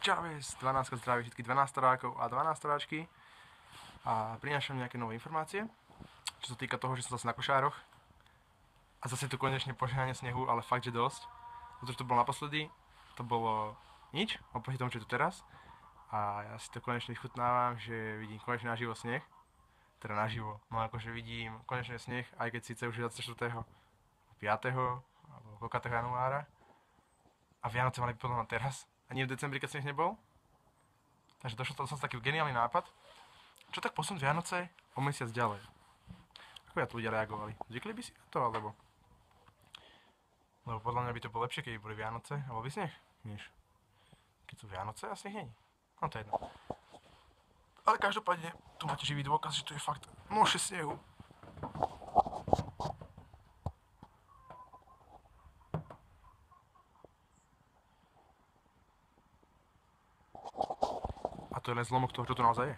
Čaves, 12 zdraví všetkých 12-rákov a 12-ráčky a prinášam nejaké nové informácie, čo sa týka toho, že som zase na košároch a zase tu konečne požehnanie snehu, ale fakt, že dosť. Pretože to bolo naposledy, to bolo nič, oproti tomu, čo je tu teraz a ja si to konečne vychutnávam, že vidím konečne naživo sneh, teda naživo, no akože vidím konečne sneh, aj keď síce už je 24. 5. alebo koľko januára a Vianoce mali byť podľa teraz. Ani v decembri, keď sneh nebol. Takže došlo som taký geniálny nápad. Čo tak posunúť Vianoce o mesiac ďalej? Ako ja tu ľudia reagovali? Zvykli by si na to, alebo? Lebo podľa mňa by to bolo lepšie, keď boli Vianoce a bol by sneh, než keď sú Vianoce a sneh není. No to je jedno. Ale každopádne, tu máte živý dôkaz, že tu je fakt množšie snehu. A to je len zlomok toho, čo to naozaj je.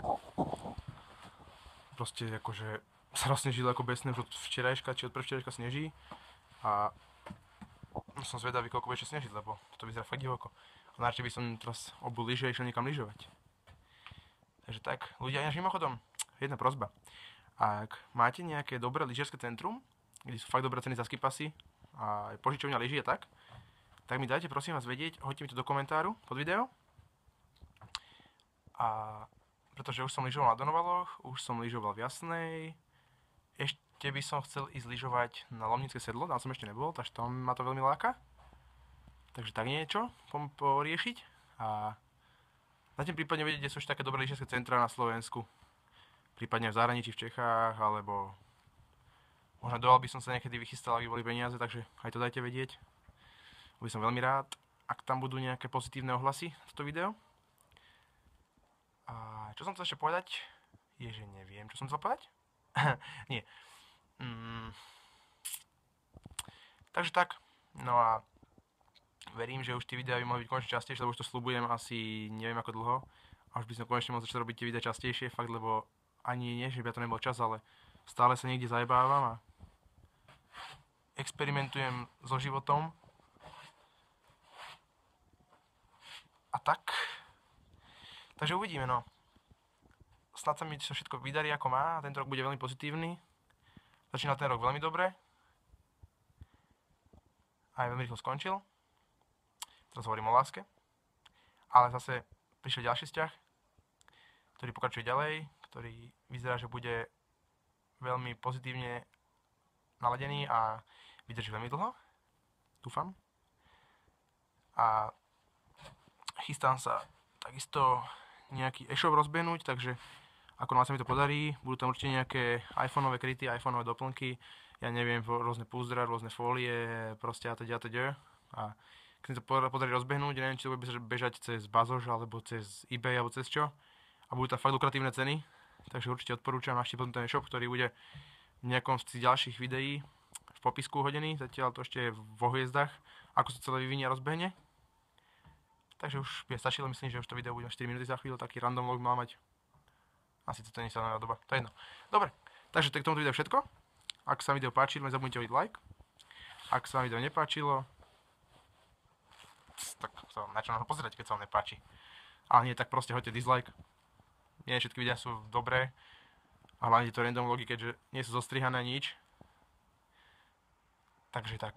Proste akože sa rozsnežilo ako bez snehu od včerajška, či od predvčerajška sneží. A som zvedavý, koľko bude ešte snežiť, lebo to vyzerá fakt divoko. A najradšej by som teraz obul lyže a išiel niekam lyžovať. Takže tak, ľudia, ináč mimochodom, jedna prosba. Ak máte nejaké dobré lyžiarske centrum, kde sú fakt dobré ceny za skipasy a aj požičovňa lyží a tak mi dajte prosím vás vedieť, hoďte mi to do komentáru pod video. A pretože už som lyžoval na Donovaloch, už som lyžoval v Jasnej, ešte by som chcel ísť lyžovať na Lomnické sedlo, tam som ešte nebol, takže tam ma to veľmi láka. Takže tak niečo poriešiť a na tým prípadne vedieť, kde sú ešte také dobré lyžiarske centrá na Slovensku, prípadne v zahraničí, v Čechách, alebo možno do Alp by som sa niekedy vychystal, aby boli peniaze, takže aj to dajte vedieť. By som veľmi rád, ak tam budú nejaké pozitívne ohlasy na toto video. A čo som chcel ešte povedať, je, že neviem, čo som chcel povedať. Nie. Takže tak, no a verím, že už tie videá by mohli byť konečne častejšie, lebo už to sľubujem asi neviem ako dlho. A už by som konečne mohol začať robiť tie videá častejšie, fakt, lebo ani nie, že by to nebol čas, ale stále sa niekde zajebávam a experimentujem so životom. A tak. Takže uvidíme, no. Snad sa mi všetko vydarí ako má, tento rok bude veľmi pozitívny. Začína ten rok veľmi dobre. A aj veľmi rýchlo skončil. Teraz hovorím o láske. Ale zase prišiel ďalší vzťah, ktorý pokračuje ďalej, ktorý vyzerá, že bude veľmi pozitívne naladený a vydrží veľmi dlho. Dúfam. A chystám sa takisto nejaký e-shop rozbehnúť, takže ako sa mi to podarí, budú tam určite nejaké iPhoneové kryty, iPhoneové doplnky, ja neviem, rôzne púzdra, rôzne fólie, proste atď. A keď mi to podarí rozbehnúť, neviem, či to bude bežať cez Bazoš, alebo cez eBay, alebo cez čo. A budú tam fakt lukratívne ceny, takže určite odporúčam navštíviť potom ten e-shop, ktorý bude v nejakom z tých ďalších videí v popisku hodený, zatiaľ to ešte je vo hviezdach, ako sa celé vyvinie a rozbehne. Takže už by stačilo, myslím, že už to video bude 4 minúty za chvíľu, taký random vlog má mať. Asi to nie je sa doba, to je jedno. Dobre, takže k tomuto videu všetko. Ak sa video páčilo, nezabudnite hodiť like. Ak sa vám video nepáčilo, tak sa vám na čo pozerať, keď sa vám nepáči. Ale nie, tak proste hoďte dislike. Nie všetky videá sú dobré. A hlavne to random vlogy, keďže nie sú zostrihané nič. Takže tak.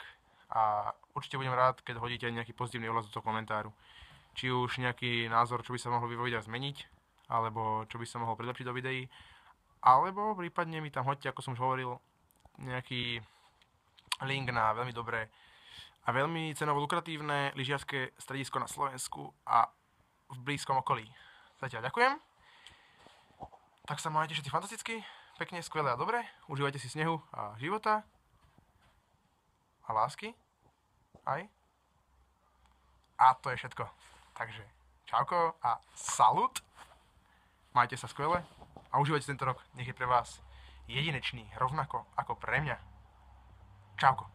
A určite budem rád, keď hodíte nejaký pozitívny ohlas do toho komentáru. Či už nejaký názor, čo by sa mohlo vo videách zmeniť, alebo čo by sa mohlo prilepšiť do videí, alebo prípadne mi tam hoďte, ako som už hovoril, nejaký link na veľmi dobré a veľmi cenovo lukratívne lyžiarske stredisko na Slovensku a v blízkom okolí. Zatiaľ ďakujem. Tak sa majte všetci fantasticky, pekne, skvelé a dobre. Užívajte si snehu a života a lásky. Aj. A to je všetko. Takže čauko a salut. Majte sa skvele a užívajte tento rok. Nech je pre vás jedinečný, rovnako ako pre mňa. Čauko.